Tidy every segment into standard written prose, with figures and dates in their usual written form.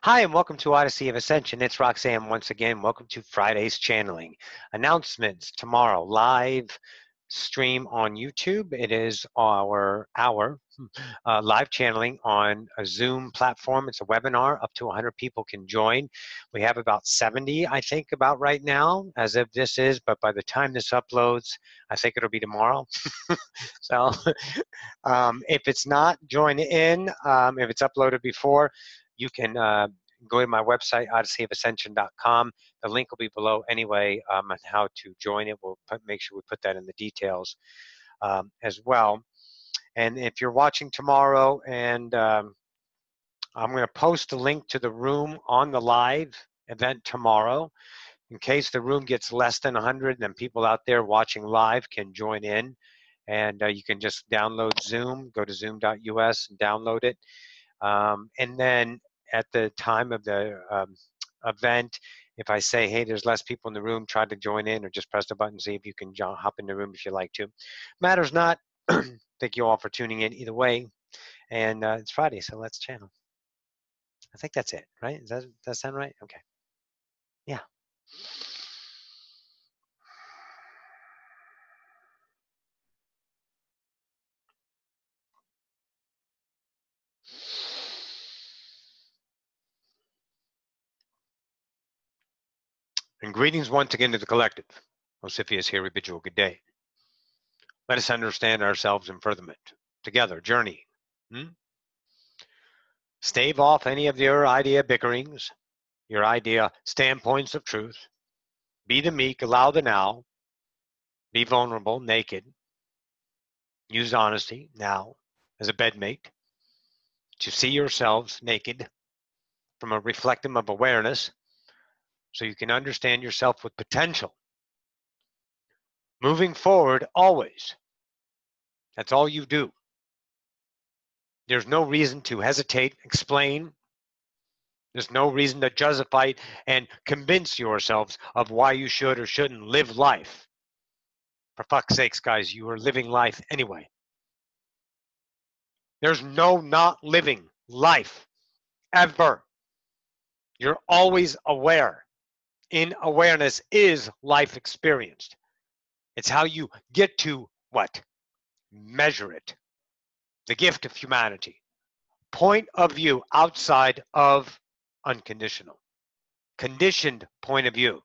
Hi, and welcome to Odyssey of Ascension. It's Roxanne once again. Welcome to Friday's channeling. Announcements tomorrow, live stream on YouTube. It is our live channeling on a Zoom platform. It's a webinar. Up to 100 people can join. We have about 70, I think, about right now, as if this is, but by the time this uploads, I think it'll be tomorrow. So if it's not, join in. If it's uploaded before, you can go to my website, odysseyofascension.com. The link will be below anyway on how to join it. We'll make sure we put that in the details as well. And if you're watching tomorrow, and I'm going to post a link to the room on the live event tomorrow. In case the room gets less than 100, then people out there watching live can join in. And you can just download Zoom, go to zoom.us and download it. And then at the time of the event, if I say, hey, there's less people in the room, try to join in or just press the button, see if you can hop in the room if you like to. Matters not. Thank you all for tuning in either way. And it's Friday, so let's channel. I think that's it, right? Does that sound right? Okay. Yeah. And greetings once again to the collective. Ocyphius here, we bid you a good day. Let us understand ourselves in furtherment. Together, journey. Stave off any of your idea bickerings, your idea standpoints of truth. Be the meek, allow the now. Be vulnerable, naked. Use honesty now as a bedmate to see yourselves naked from a reflectum of awareness so you can understand yourself with potential. Moving forward always. That's all you do. There's no reason to hesitate, explain. There's no reason to justify and convince yourselves of why you should or shouldn't live life. For fuck's sakes, guys, you are living life anyway. There's no not living life, ever. You're always aware. In awareness is life experienced. It's how you get to what? Measure it. The gift of humanity. Point of view outside of unconditional. Conditioned point of view.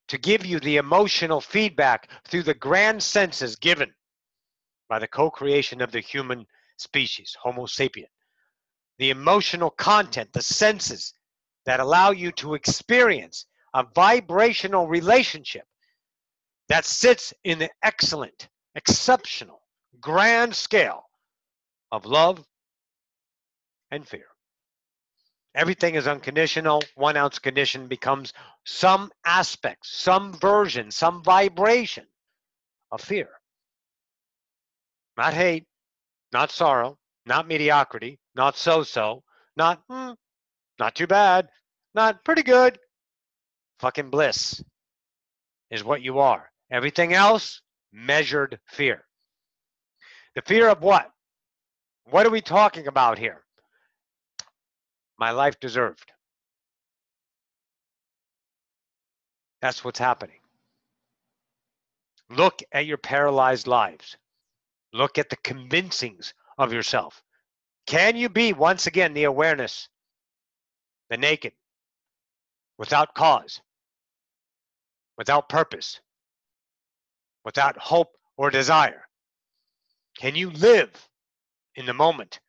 To give you the emotional feedback through the grand senses given by the co-creation of the human species, Homo sapien. The emotional content, the senses that allow you to experience a vibrational relationship that sits in the excellent, exceptional, grand scale of love and fear. Everything is unconditional. 1 ounce condition becomes some aspect, some version, some vibration of fear. Not hate, not sorrow, not mediocrity, not so-so, not too bad, not pretty good. Fucking bliss is what you are. Everything else, measured fear. The fear of what? What are we talking about here? My life deserved. That's what's happening. Look at your paralyzed lives. Look at the convincings of yourself. Can you be, once again, the awareness, the naked, without cause, without purpose, without hope or desire? Can you live in the moment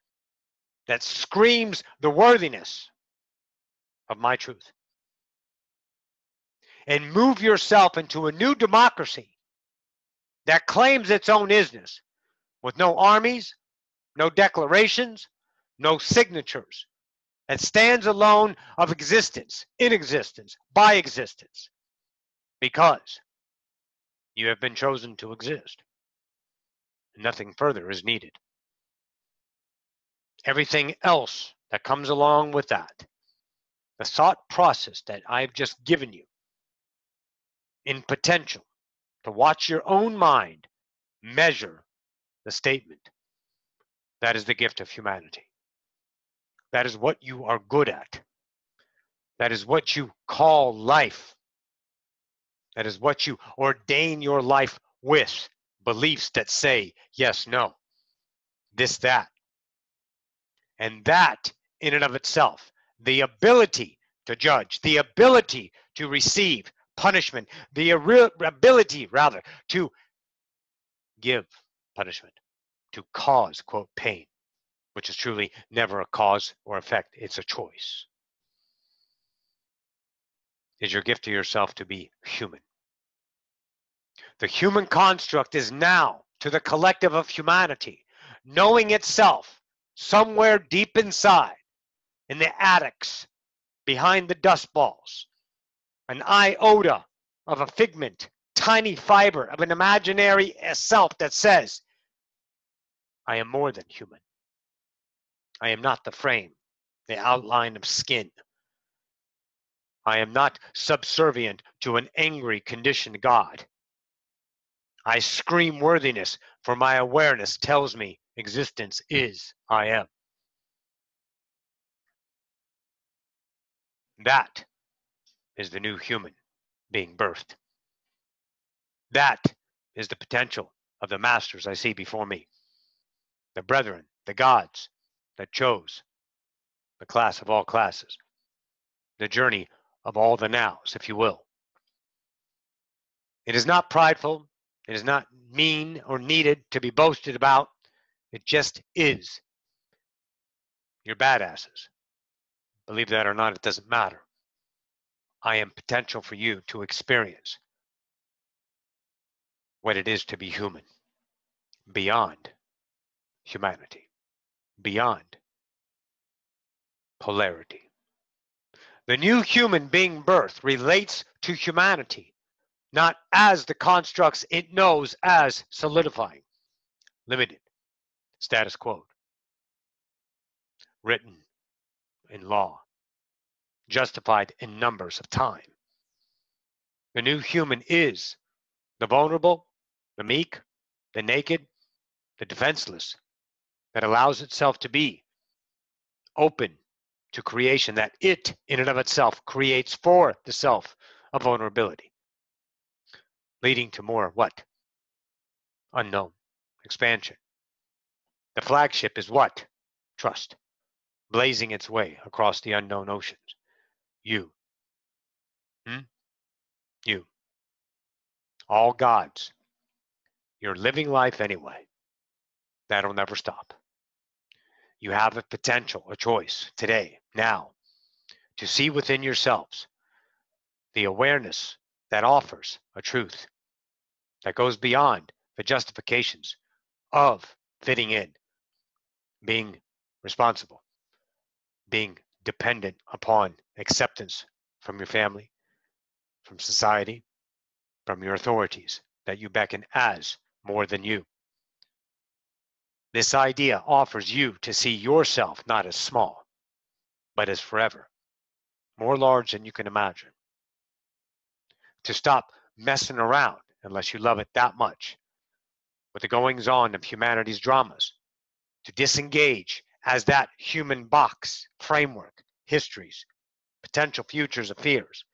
that screams the worthiness of my truth? And move yourself into a new democracy that claims its own isness with no armies, no declarations, no signatures, that stands alone of existence, in existence, by existence, because you have been chosen to exist. Nothing further is needed. Everything else that comes along with that, the thought process that I've just given you in potential to watch your own mind measure the statement, that is the gift of humanity. That is what you are good at. That is what you call life. That is what you ordain your life with. Beliefs that say yes, no, this, that. And that, in and of itself, the ability to judge, the ability to receive punishment, the ability, rather, to give punishment, to cause, quote, pain, which is truly never a cause or effect, it's a choice, is your gift to yourself to be human. The human construct is now to the collective of humanity, knowing itself somewhere deep inside, in the attics, behind the dust balls, an iota of a figment, tiny fiber of an imaginary self that says, I am more than human. I am not the frame, the outline of skin. I am not subservient to an angry, conditioned God. I scream worthiness, for my awareness tells me existence is I am. That is the new human being birthed. That is the potential of the masters I see before me, the brethren, the gods that chose the class of all classes, the journey of all the nows, if you will. It is not prideful. It is not mean or needed to be boasted about. It just is. You're badasses. Believe that or not, it doesn't matter. I am potential for you to experience what it is to be human, beyond humanity, beyond polarity. The new human being birthed relates to humanity, not as the constructs it knows as solidifying, limited, status quo, written in law, justified in numbers of time. The new human is the vulnerable, the meek, the naked, the defenseless, that allows itself to be open to creation that it, in and of itself, creates for the self of vulnerability, leading to more what? Unknown. Expansion. The flagship is what? Trust. Blazing its way across the unknown oceans. You. You. All gods. You're living life anyway. That'll never stop. You have a potential, a choice today, now, to see within yourselves the awareness that offers a truth that goes beyond the justifications of fitting in, being responsible, being dependent upon acceptance from your family, from society, from your authorities that you beckon as more than you. This idea offers you to see yourself not as small, but as forever, more large than you can imagine. To stop messing around, unless you love it that much, with the goings on of humanity's dramas, to disengage as that human box, framework, histories, potential futures of fears,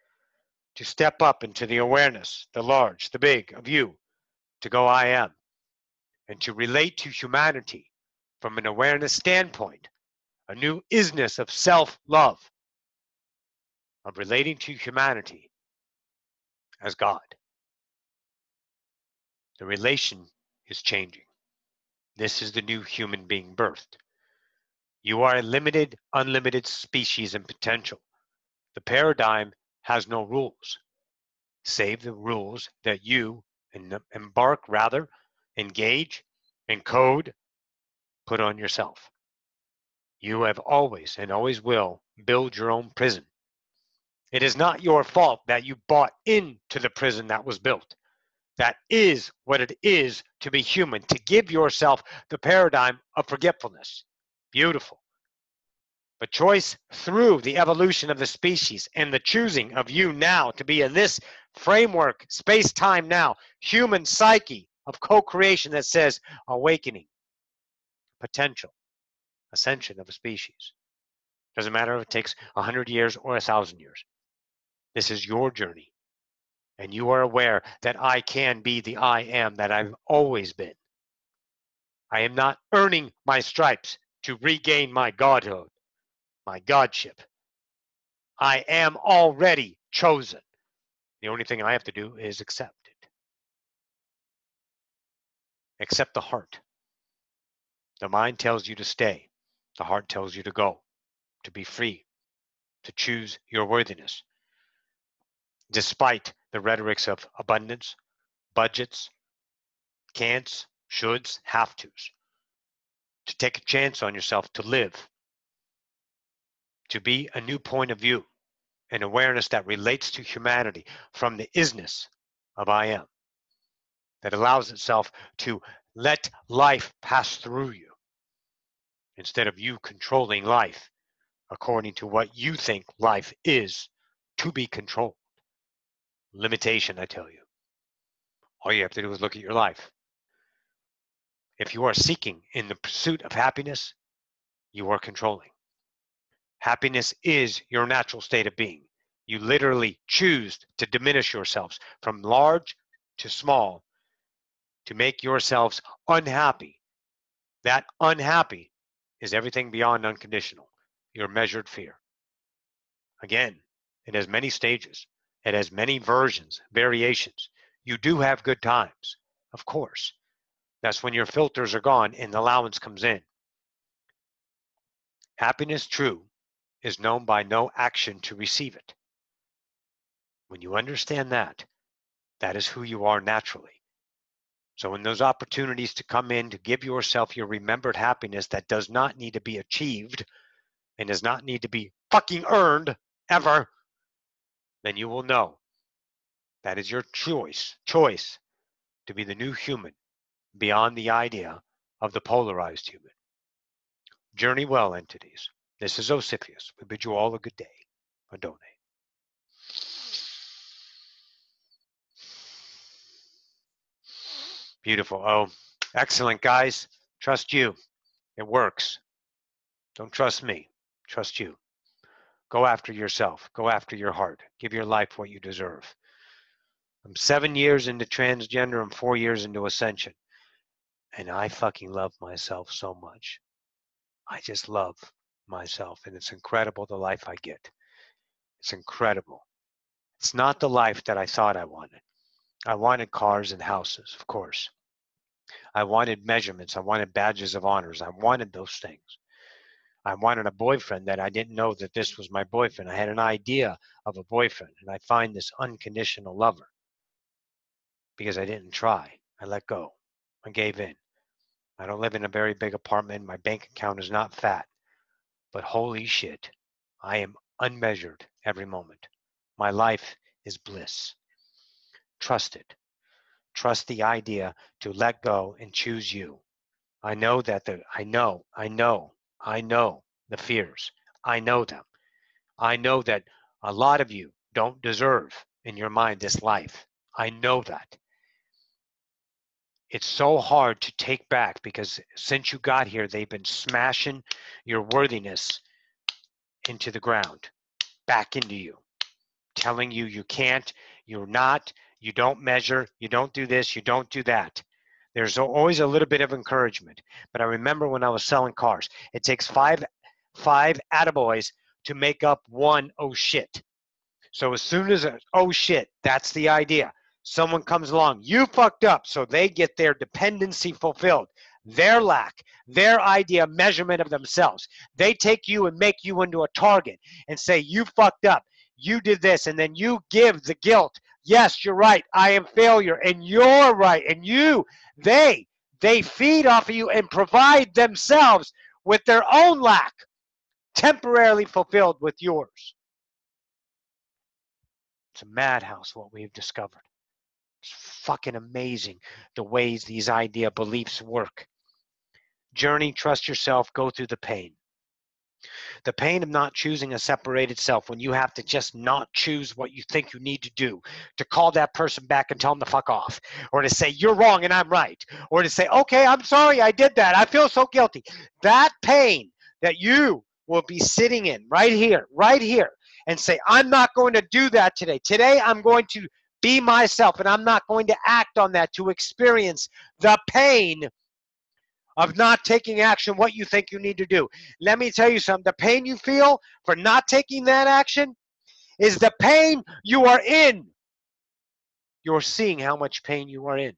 to step up into the awareness, the large, the big of you, to go I am, and to relate to humanity from an awareness standpoint, a new isness of self-love, of relating to humanity as God. The relation is changing. This is the new human being birthed. You are a limited, unlimited species and potential. The paradigm has no rules, save the rules that you engage, encode, put on yourself. You have always and always will build your own prison. It is not your fault that you bought into the prison that was built. That is what it is to be human, to give yourself the paradigm of forgetfulness. Beautiful. But choice through the evolution of the species and the choosing of you now to be in this framework, space-time now, human psyche of co-creation that says awakening, potential, ascension of a species. Doesn't matter if it takes 100 years or 1,000 years. This is your journey. And you are aware that I can be the I am that I've always been. I am not earning my stripes to regain my godhood, my godship. I am already chosen. The only thing I have to do is accept it. Accept the heart. The mind tells you to stay. The heart tells you to go, to be free, to choose your worthiness. Despite the rhetorics of abundance, budgets, can'ts, shoulds, have tos. To take a chance on yourself to live. To be a new point of view. An awareness that relates to humanity from the isness of I am. That allows itself to let life pass through you. Instead of you controlling life according to what you think life is to be controlled. Limitation, I tell you. All you have to do is look at your life. If you are seeking in the pursuit of happiness, you are controlling. Happiness is your natural state of being. You literally choose to diminish yourselves from large to small to make yourselves unhappy. That unhappy is everything beyond unconditional, your measured fear. Again, it has many stages. It has many versions, variations. You do have good times, of course. That's when your filters are gone and the allowance comes in. Happiness, true, is known by no action to receive it. When you understand that, that is who you are naturally. So when those opportunities to come in to give yourself your remembered happiness that does not need to be achieved and does not need to be fucking earned ever, then you will know that is your choice to be the new human beyond the idea of the polarized human. Journey well, entities. This is Ocyphius. We bid you all a good day. Adonai. Beautiful. Oh, excellent, guys. Trust you. It works. Don't trust me. Trust you. Go after yourself. Go after your heart. Give your life what you deserve. I'm 7 years into transgender. I'm 4 years into Ascension. And I fucking love myself so much. I just love myself. And it's incredible the life I get. It's incredible. It's not the life that I thought I wanted. I wanted cars and houses, of course. I wanted measurements. I wanted badges of honors. I wanted those things. I wanted a boyfriend that I didn't know that this was my boyfriend. I had an idea of a boyfriend, and I find this unconditional lover because I didn't try. I let go. I gave in. I don't live in a very big apartment. My bank account is not fat. But holy shit, I am unmeasured every moment. My life is bliss. Trust it. Trust the idea to let go and choose you. I know that I know the fears. I know them. I know that a lot of you don't deserve in your mind this life. I know that. It's so hard to take back because since you got here, they've been smashing your worthiness into the ground, back into you, telling you you can't, you're not, you don't measure, you don't do this, you don't do that. There's always a little bit of encouragement. But I remember when I was selling cars, it takes five attaboys to make up one oh shit. So as soon as oh shit, that's the idea. Someone comes along, you fucked up, so they get their dependency fulfilled, their lack, their idea measurement of themselves. They take you and make you into a target and say, you fucked up, you did this, and then you give the guilt. Yes, you're right, I am failure, and you're right, and they feed off of you and provide themselves with their own lack, temporarily fulfilled with yours. It's a madhouse what we've discovered. It's fucking amazing the ways these idea beliefs work. Journey, trust yourself, go through the pain. The pain of not choosing a separated self when you have to just not choose what you think you need to do, to call that person back and tell them to fuck off, or to say you're wrong and I'm right, or to say, okay, I'm sorry I did that, I feel so guilty. That pain that you will be sitting in right here, and say, I'm not going to do that today. Today, I'm going to be myself, and I'm not going to act on that to experience the pain of not taking action, what you think you need to do. Let me tell you something. The pain you feel for not taking that action is the pain you are in. You're seeing how much pain you are in.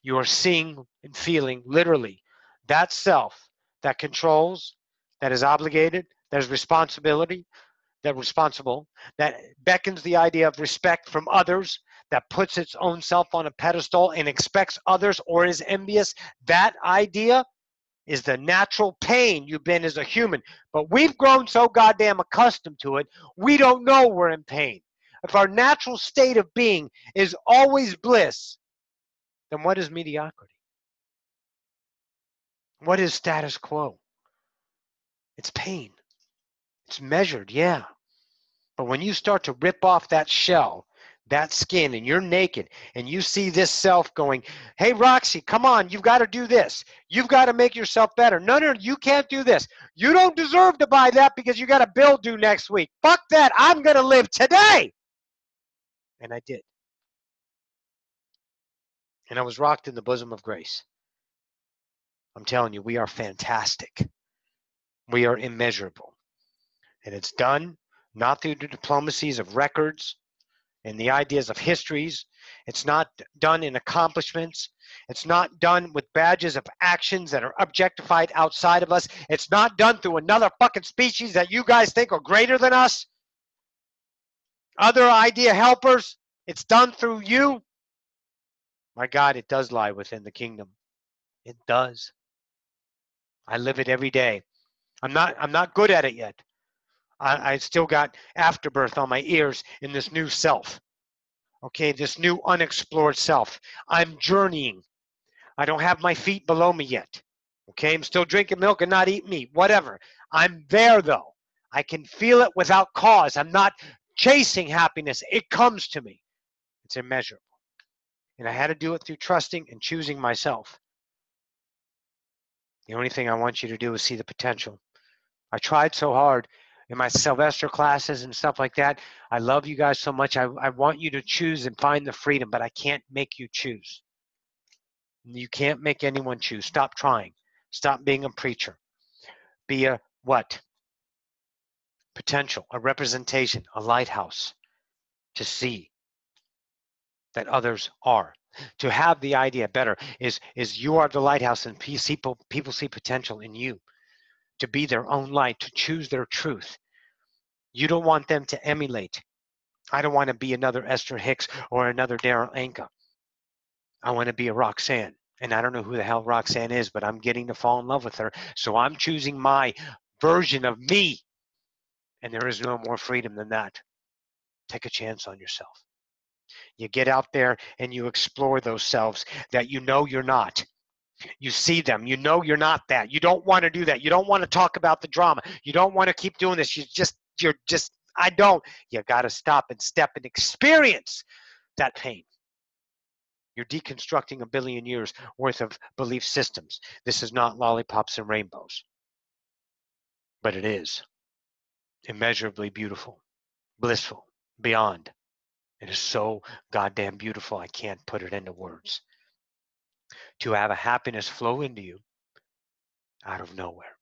You are seeing and feeling literally that self that controls, that is obligated, that is responsible, that beckons the idea of respect from others, that puts its own self on a pedestal and expects others or is envious. That idea is the natural pain you've been as a human. But we've grown so goddamn accustomed to it, we don't know we're in pain. If our natural state of being is always bliss, then what is mediocrity? What is status quo? It's pain. It's measured, yeah. But when you start to rip off that shell, that skin, and you're naked, and you see this self going, hey, Roxy, come on, you've got to do this. You've got to make yourself better. No, you can't do this. You don't deserve to buy that because you got a bill due next week. Fuck that. I'm going to live today. And I did. And I was rocked in the bosom of grace. I'm telling you, we are fantastic. We are immeasurable. And it's done not through the diplomacies of records and the ideas of histories. It's not done in accomplishments. It's not done with badges of actions that are objectified outside of us. It's not done through another fucking species that you guys think are greater than us. Other idea helpers. It's done through you. My God, it does lie within the kingdom. It does. I live it every day. I'm not good at it yet. I still got afterbirth on my ears in this new self. Okay, this new unexplored self. I'm journeying. I don't have my feet below me yet. Okay, I'm still drinking milk and not eating meat, whatever. I'm there though. I can feel it without cause. I'm not chasing happiness. It comes to me. It's immeasurable. And I had to do it through trusting and choosing myself. The only thing I want you to do is see the potential. I tried so hard in my Sylvester classes and stuff like that. I love you guys so much. I want you to choose and find the freedom, but I can't make you choose. You can't make anyone choose. Stop trying. Stop being a preacher. Be a what? Potential, a representation, a lighthouse to see that others are. To have the idea better is you are the lighthouse and people see potential in you. To be their own light, to choose their truth. You don't want them to emulate. I don't want to be another Esther Hicks or another Daryl Anka. I want to be a Roxanne. And I don't know who the hell Roxanne is, but I'm getting to fall in love with her. So I'm choosing my version of me. And there is no more freedom than that. Take a chance on yourself. You get out there and you explore those selves that you know you're not. You see them. You know you're not that. You don't want to do that. You don't want to talk about the drama. You don't want to keep doing this. I don't. You got to stop and step and experience that pain. You're deconstructing a billion years worth of belief systems. This is not lollipops and rainbows. But it is immeasurably beautiful, blissful, beyond. It is so goddamn beautiful, I can't put it into words. To have a happiness flow into you out of nowhere.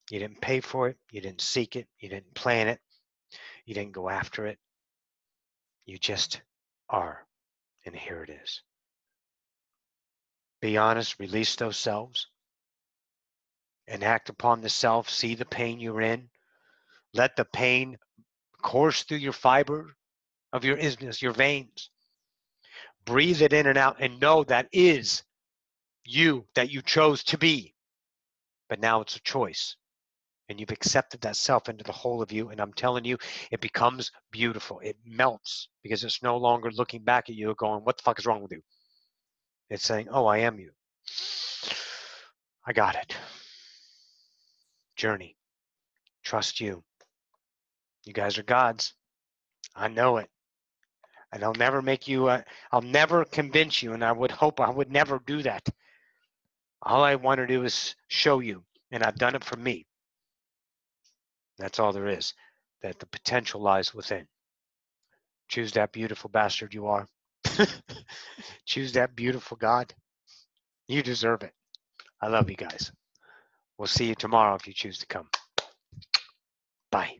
You didn't pay for it. You didn't seek it. You didn't plan it. You didn't go after it. You just are. And here it is. Be honest. Release those selves. And act upon the self. See the pain you're in. Let the pain course through your fiber of your isthmus, your veins. Breathe it in and out and know that is you that you chose to be. But now it's a choice. And you've accepted that self into the whole of you. And I'm telling you, it becomes beautiful. It melts because it's no longer looking back at you going, what the fuck is wrong with you? It's saying, oh, I am you. I got it. Journey. Trust you. You guys are gods. I know it. And I'll never make you, I'll never convince you. And I would hope I would never do that. All I want to do is show you. And I've done it for me. That's all there is, that the potential lies within. Choose that beautiful bastard you are. Choose that beautiful God. You deserve it. I love you guys. We'll see you tomorrow if you choose to come. Bye.